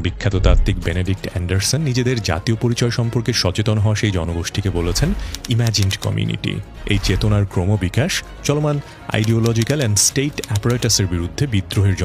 বিখ্যাত তাত্ত্বিক Benedict Anderson নিজেদের জাতীয় পরিচয় সম্পর্কে সচেতন হওয়া সেই জনগোষ্ঠীকে বলেছেন ইম্যাজিনড কমিউনিটি। এই চেতনার ক্রমবিকাশ চলমান আইডিওলজিক্যাল অ্যান্ড স্টেট অ্যাপারেটাসের বিরুদ্ধে বিদ্রোহের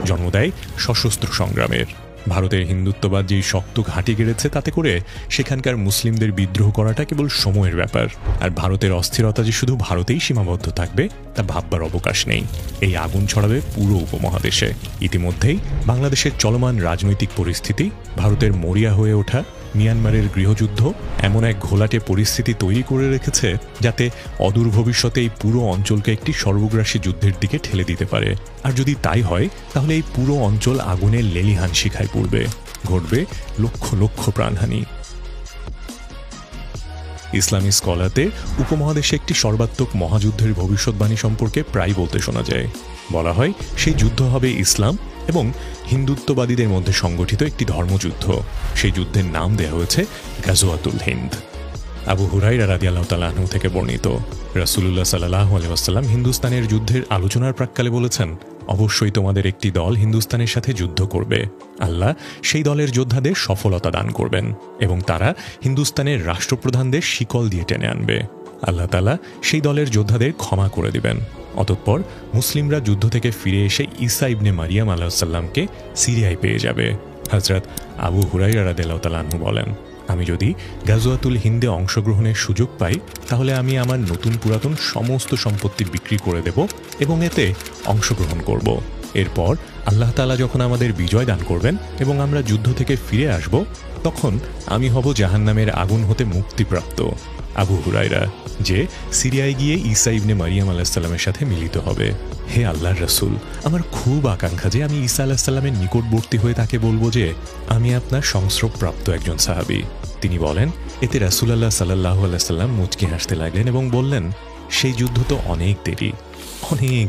জন্ম দেয় সশস্ত্র সংগ্রামের। ভারতের হিন্দুত্ববাদ যেই শক্ত ঘাঁটি গেড়েছে, তাতে করে সেখানকার মুসলিমদের বিদ্রোহ করাটা কেবল সময়ের ব্যাপার। আর ভারতের অস্থিরতা যে শুধু ভারতেই সীমাবদ্ধ থাকবে তা ভাববার অবকাশ নেই। এই আগুন ছড়াবে পুরো উপমহাদেশে। ইতিমধ্যেই বাংলাদেশের চলমান রাজনৈতিক পরিস্থিতি, ভারতের মরিয়া হয়ে ওঠা মিয়ানমারের গৃহযুদ্ধ এমন এক ঘোলাটে পরিস্থিতি তৈরি করে রেখেছে যাতে অদূর ভবিষ্যতে এই পুরো অঞ্চলকে একটি সর্বগ্রাসী যুদ্ধের দিকে ঠেলে দিতে পারে। আর যদি তাই হয়, তাহলে এই পুরো অঞ্চল আগুনের লেলিহান শিখায় পড়বে, ঘটবে লক্ষ লক্ষ প্রাণহানি। ইসলামী স্কলারদের উপমহাদেশে একটি সর্বাত্মক মহাযুদ্ধের ভবিষ্যৎবাণী সম্পর্কে প্রায় বলতে শোনা যায়। বলা হয় সেই যুদ্ধ হবে ইসলাম এবং হিন্দুত্ববাদীদের মধ্যে সংগঠিত একটি ধর্মযুদ্ধ। সেই যুদ্ধের নাম দেওয়া হয়েছে গাজওয়াতুল হিন্দ। আবু হুরায়রা রাদিয়াল্লাহু তাআলা আনহু থেকে বর্ণিত, রাসূলুল্লাহ সাল্লাল্লাহু আলাইহি ওয়াসাল্লাম হিন্দুস্তানের যুদ্ধের আলোচনার প্রাক্কালে বলেছেন, অবশ্যই তোমাদের একটি দল হিন্দুস্তানের সাথে যুদ্ধ করবে। আল্লাহ সেই দলের যোদ্ধাদের সফলতা দান করবেন এবং তারা হিন্দুস্তানের রাষ্ট্রপ্রধানদের শিকল দিয়ে টেনে আনবে। আল্লাহ তাআলা সেই দলের যোদ্ধাদের ক্ষমা করে দিবেন। অতঃপর মুসলিমরা যুদ্ধ থেকে ফিরে এসে ঈসা ইবনে মারিয়াম আলাইহিস সালামকে সিরিয়ায় পেয়ে যাবে। হযরত আবু হুরায়রা রাদিয়াল্লাহু তাআলা আনহু বলেন, আমি যদি গাজওয়াতুল হিন্দে অংশগ্রহণের সুযোগ পাই, তাহলে আমি আমার নতুন পুরাতন সমস্ত সম্পত্তি বিক্রি করে দেব এবং এতে অংশগ্রহণ করব। এরপর আল্লাহ তাআলা যখন আমাদের বিজয় দান করবেন এবং আমরা যুদ্ধ থেকে ফিরে আসব, তখন আমি হব জাহান্নামের আগুন হতে মুক্তিপ্রাপ্ত আবু হুরায়রা, যে সিরিয়ায় গিয়ে ঈসা ইবনে মারিয়াম আলাইহিস সালামের সাথে মিলিত হবে। হে আল্লাহর রাসূল, আমার খুব আকাঙ্ক্ষা যে আমি ঈসা আলাইহিস সালামের নিকটবর্তী হয়ে তাকে বলবো যে আমি আপনার সংস্রবপ্রাপ্ত একজন সাহাবী। তিনি বলেন, এতে রাসূলুল্লাহ সাল্লাল্লাহু আলাইহি ওয়াসাল্লাম মুচকি হাসতে লাগলেন এবং বললেন, সেই যুদ্ধ তো অনেক দেরি, অনেক